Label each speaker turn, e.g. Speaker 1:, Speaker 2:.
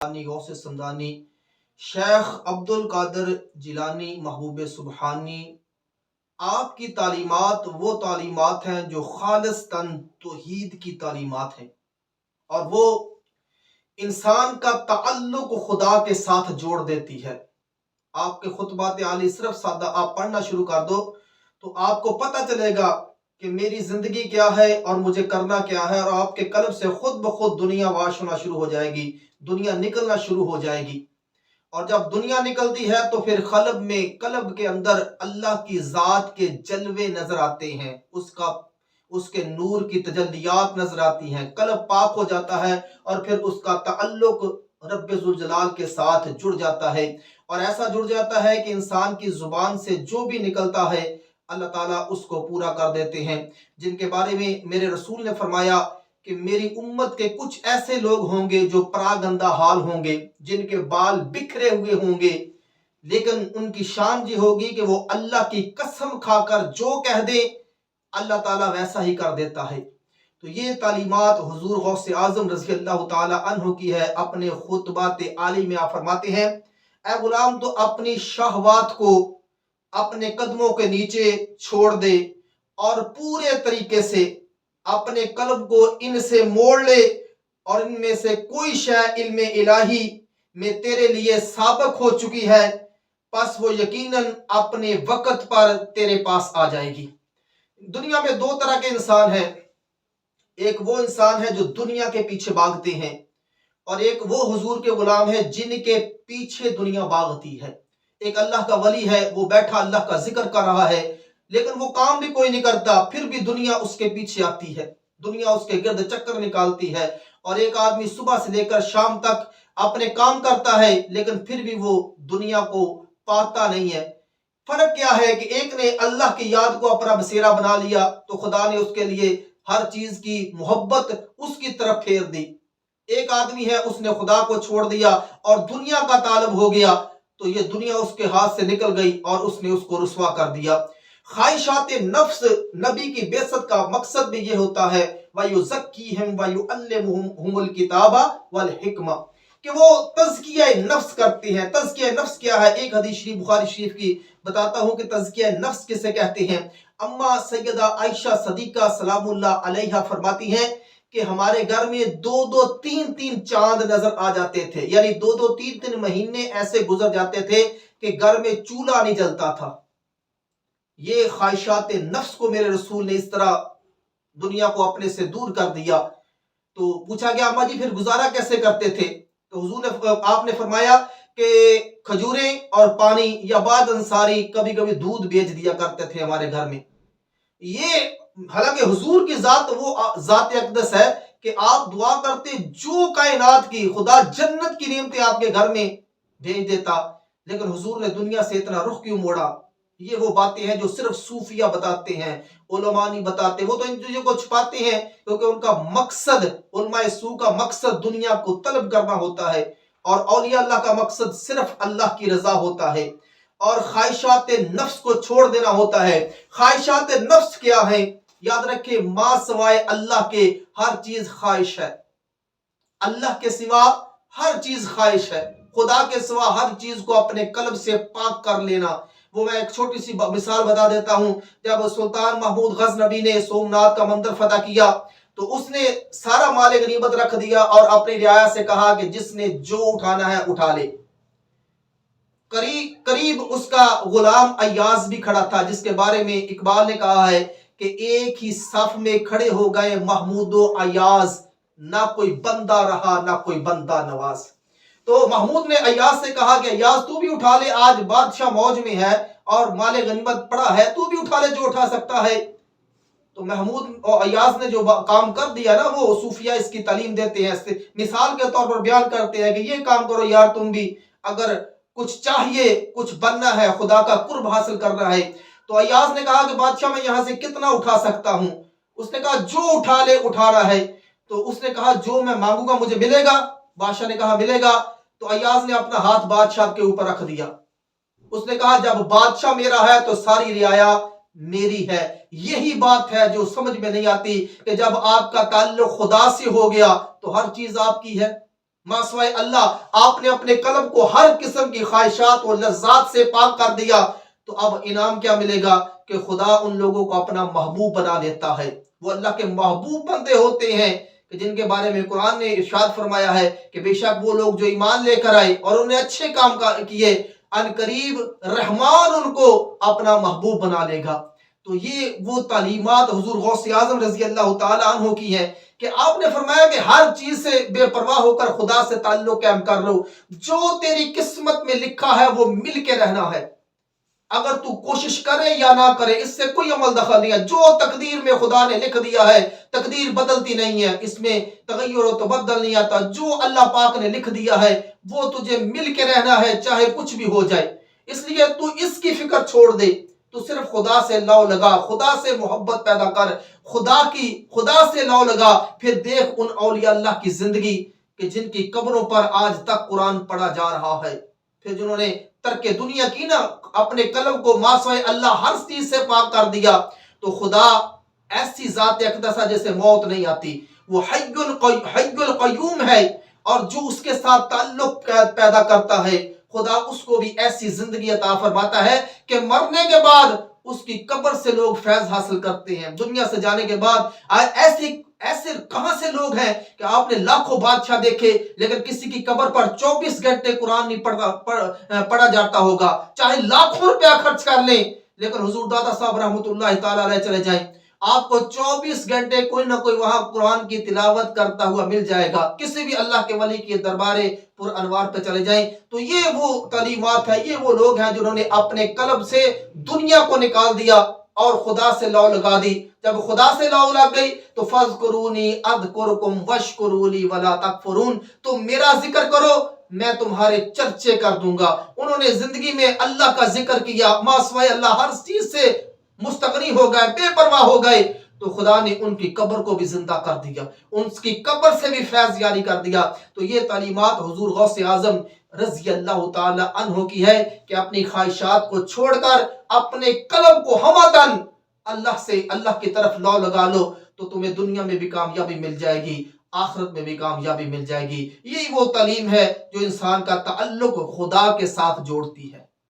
Speaker 1: غوث سمدانی شیخ عبد القادر جیلانی محبوب سبحانی، آپ کی تعلیمات وہ تعلیمات ہیں جو خالصتاً توحید کی تعلیمات ہیں، اور وہ انسان کا تعلق خدا کے ساتھ جوڑ دیتی ہے۔ آپ کے خطبات عالی صرف سادہ آپ پڑھنا شروع کر دو تو آپ کو پتہ چلے گا کہ میری زندگی کیا ہے اور مجھے کرنا کیا ہے، اور آپ کے قلب سے خود بخود دنیا واش ہونا شروع ہو جائے گی، دنیا نکلنا شروع ہو جائے گی۔ اور جب دنیا نکلتی ہے تو پھر قلب کے اندر اللہ کی ذات کے جلوے نظر آتے ہیں، اس کے نور کی تجلیات نظر آتی ہیں، قلب پاک ہو جاتا ہے، اور پھر اس کا تعلق رب ذوالجلال کے ساتھ جڑ جاتا ہے، اور ایسا جڑ جاتا ہے کہ انسان کی زبان سے جو بھی نکلتا ہے اللہ تعالیٰ اس کو پورا کر دیتے ہیں، جن کے بارے میں میرے رسول نے فرمایا کہ میری امت کے کچھ ایسے لوگ ہوں گے جو پراگندہ حال ہوں گے، جن کے بال بکھرے ہوئے ہوں گے، لیکن ان کی شان یہ ہوگی کہ وہ اللہ کی قسم کھا کر جو کہہ دے اللہ تعالیٰ ویسا ہی کر دیتا ہے۔ تو یہ تعلیمات حضور غوث اعظم رضی اللہ تعالی عنہ کی ہے۔ اپنے خطبات عالی میں آپ فرماتے ہیں، اے غلام تو اپنی شہوات کو اپنے قدموں کے نیچے چھوڑ دے اور پورے طریقے سے اپنے قلب کو ان سے موڑ لے، اور ان میں سے کوئی شے علم الہی میں تیرے لیے سابق ہو چکی ہے، پس وہ یقیناً اپنے وقت پر تیرے پاس آ جائے گی۔ دنیا میں دو طرح کے انسان ہیں، ایک وہ انسان ہے جو دنیا کے پیچھے بھاگتے ہیں، اور ایک وہ حضور کے غلام ہے جن کے پیچھے دنیا بھاگتی ہے۔ ایک اللہ کا ولی ہے، وہ بیٹھا اللہ کا ذکر کر رہا ہے، لیکن وہ کام بھی کوئی نہیں کرتا، پھر بھی دنیا اس کے پیچھے آتی ہے، دنیا اس کے گرد چکر نکالتی ہے۔ اور ایک آدمی صبح سے لے کر شام تک اپنے کام کرتا ہے، لیکن پھر بھی وہ دنیا کو پاتا نہیں ہے۔ فرق کیا ہے کہ ایک نے اللہ کی یاد کو اپنا بسیرا بنا لیا تو خدا نے اس کے لیے ہر چیز کی محبت اس کی طرف پھیر دی۔ ایک آدمی ہے، اس نے خدا کو چھوڑ دیا اور دنیا کا طالب ہو گیا، تو یہ دنیا اس کے ہاتھ سے نکل گئی اور اس نے اس کو رسوا کر دیا۔ خواہشات نفس نبی کی بعثت کا مقصد بھی یہ ہوتا ہے، وَيُزَكِّيهِمْ وَيُعَلِّمُهُمُ الْكِتَابَ وَالْحِكْمَةَ، کہ وہ تزکیہ نفس کرتے ہیں۔ تزکیہ نفس کیا ہے؟ ایک حدیث شریف بخاری شریف کی بتاتا ہوں کہ تزکیہ نفس کسے کہتے ہیں۔ اما سیدہ عائشہ صدیقہ سلام اللہ علیہا فرماتی ہیں کہ ہمارے گھر میں دو تین چاند نظر آ جاتے تھے، یعنی دو تین مہینے ایسے گزر جاتے تھے کہ گھر میں چولہا نہیں جلتا تھا۔ یہ خواہشات نفس کو میرے رسول نے اس طرح دنیا کو اپنے سے دور کر دیا۔ تو پوچھا گیا اماں جی پھر گزارا کیسے کرتے تھے؟ تو حضور نے آپ نے فرمایا کہ کھجوریں اور پانی، یا بعض انصاری کبھی کبھی دودھ بھیج دیا کرتے تھے ہمارے گھر میں۔ یہ حالانکہ حضور کی ذات وہ ذات اقدس ہے کہ آپ دعا کرتے جو کائنات کی خدا جنت کی نعمتیں آپ کے گھر میں بھیج دیتا، لیکن حضور نے دنیا سے اتنا رخ کیوں موڑا؟ یہ وہ باتیں ہیں جو صرف صوفیہ بتاتے ہیں، علماء نہیں بتاتے۔ وہ تو ان چیزوں کو چھپاتے ہیں کیونکہ ان کا مقصد، علماء سو کا مقصد دنیا کو طلب کرنا ہوتا ہے، اور اولیاء اللہ کا مقصد صرف اللہ کی رضا ہوتا ہے، اور خواہشات نفس کو چھوڑ دینا ہوتا ہے۔ خواہشات نفس کیا ہے؟ یاد رکھیں، ما سوائے اللہ کے ہر چیز خواہش ہے، اللہ کے سوا ہر چیز خواہش ہے، خدا کے سوا ہر چیز کو اپنے قلب سے پاک کر لینا۔ وہ میں ایک چھوٹی سی مثال بتا دیتا ہوں۔ جب سلطان محمود غزنوی نے سومنات کا مندر فتح کیا تو اس نے سارا مال غنیمت رکھ دیا اور اپنی رعایا سے کہا کہ جس نے جو اٹھانا ہے اٹھا لے۔ قریب اس کا غلام ایاز بھی کھڑا تھا، جس کے بارے میں اقبال نے کہا ہے کہ ایک ہی صف میں کھڑے ہو گئے محمود و ایاز، نہ کوئی بندہ رہا نہ کوئی بندہ نواز۔ تو محمود نے ایاز سے کہا کہ ایاز تو بھی اٹھا لے، آج بادشاہ موج میں ہے اور مال غنیمت پڑا ہے، تو بھی اٹھا لے جو اٹھا سکتا ہے۔ تو محمود اور ایاز نے جو کام کر دیا نا، وہ صوفیہ اس کی تعلیم دیتے ہیں، مثال کے طور پر بیان کرتے ہیں کہ یہ کام کرو یار تم بھی، اگر کچھ چاہیے، کچھ بننا ہے، خدا کا قرب حاصل کرنا ہے۔ تو ایاز نے کہا کہ بادشاہ میں یہاں سے کتنا اٹھا سکتا ہوں؟ اس نے کہا جو اٹھا لے اٹھا رہا ہے۔ تو اس نے کہا جو میں مانگوں گا مجھے ملے گا؟ بادشاہ نے کہا ملے گا۔ تو ایاز نے اپنا ہاتھ بادشاہ کے اوپر رکھ دیا۔ اس نے کہا جب بادشاہ میرا ہے تو ساری رعایا میری ہے۔ یہی بات ہے جو سمجھ میں نہیں آتی کہ جب آپ کا تعلق خدا سے ہو گیا تو ہر چیز آپ کی ہے۔ ما سوائے اللہ آپ نے اپنے قلب کو ہر قسم کی خواہشات اور لذات سے پاک کر دیا، تو اب انعام کیا ملے گا کہ خدا ان لوگوں کو اپنا محبوب بنا لیتا ہے۔ وہ اللہ کے محبوب بندے ہوتے ہیں کہ جن کے بارے میں قرآن نے ارشاد فرمایا ہے کہ بے شک وہ لوگ جو ایمان لے کر آئے اور انہوں نے اچھے کام کیے، ان قریب رحمان ان کو اپنا محبوب بنا لے گا۔ تو یہ وہ تعلیمات حضور غوث اعظم رضی اللہ تعالی عنہ کی ہیں کہ آپ نے فرمایا کہ ہر چیز سے بے پرواہ ہو کر خدا سے تعلق قائم کر لو، جو تیری قسمت میں لکھا ہے وہ مل کے رہنا ہے، اگر تو کوشش کرے یا نہ کرے اس سے کوئی عمل دخل نہیں ہے۔ جو تقدیر میں خدا نے لکھ دیا ہے تقدیر بدلتی نہیں ہے، اس میں تغیر و تبدل نہیں آتا۔ جو اللہ پاک نے لکھ دیا ہے وہ تجھے مل کے رہنا ہے، چاہے کچھ بھی ہو جائے۔ اس لیے تو اس کی فکر چھوڑ دے، تو صرف خدا سے لو لگا، خدا سے محبت پیدا کر، خدا سے لو لگا۔ پھر دیکھ ان اولیاء اللہ کی زندگی کہ جن کی قبروں پر آج تک قرآن پڑھا جا رہا ہے، پھر جنہوں نے ترک دنیا کی نا، اپنے قلب کو ما سوائے اللہ ہر چیز سے پاک کر دیا۔ تو خدا ایسی ذات اقدس ہے جیسے موت نہیں آتی، وہ حی القیوم ہے، اور جو اس کے ساتھ تعلق پیدا کرتا ہے خدا اس کو بھی ایسی زندگی عطا فرماتا ہے کہ مرنے کے بعد اس کی قبر سے لوگ فیض حاصل کرتے ہیں۔ دنیا سے جانے کے بعد ایسے کہاں سے لوگ ہیں کہ آپ نے لاکھوں بادشاہ دیکھے لیکن کسی کی قبر پر 24 گھنٹے قرآن نہیں پڑھا جاتا ہوگا، چاہے لاکھوں روپیہ خرچ کر لیں، لیکن حضور دادا صاحب رحمۃ اللہ تعالی علیہ چلے جائیں، آپ کو 24 گھنٹے کوئی نہ کوئی وہاں قرآن کی تلاوت کرتا ہوا مل جائے گا۔ کسی بھی اللہ کے ولی کے دربارے پر انوار پہ چلے جائیں تو یہ وہ تعلیمات ہے، یہ وہ لوگ ہیں جنہوں نے اپنے قلب سے دنیا کو نکال دیا اور خدا سے لو لگا دی۔ جب خدا سے لو لگ گئی تو فَاذْكُرُونِي أَذْكُرْكُمْ وَاشْكُرُوا لِي وَلَا تَكْفُرُونَ، تو میرا ذکر کرو میں تمہارے چرچے کر دوں گا۔ انہوں نے زندگی میں اللہ کا ذکر کیا، ما سوائے اللہ ہر چیز سے مستغنی ہو گئے، بے پرواہ ہو گئے، تو خدا نے ان کی قبر کو بھی زندہ کر دیا، ان کی قبر سے بھی فیض جاری کر دیا۔ تو یہ تعلیمات حضور غوث اعظم رضی اللہ تعالی عنہ کی ہے کہ اپنی خواہشات کو چھوڑ کر اپنے قلب کو ہمدن اللہ کی طرف لو لگا لو، تو تمہیں دنیا میں بھی کامیابی مل جائے گی، آخرت میں بھی کامیابی مل جائے گی۔ یہی وہ تعلیم ہے جو انسان کا تعلق خدا کے ساتھ جوڑتی ہے۔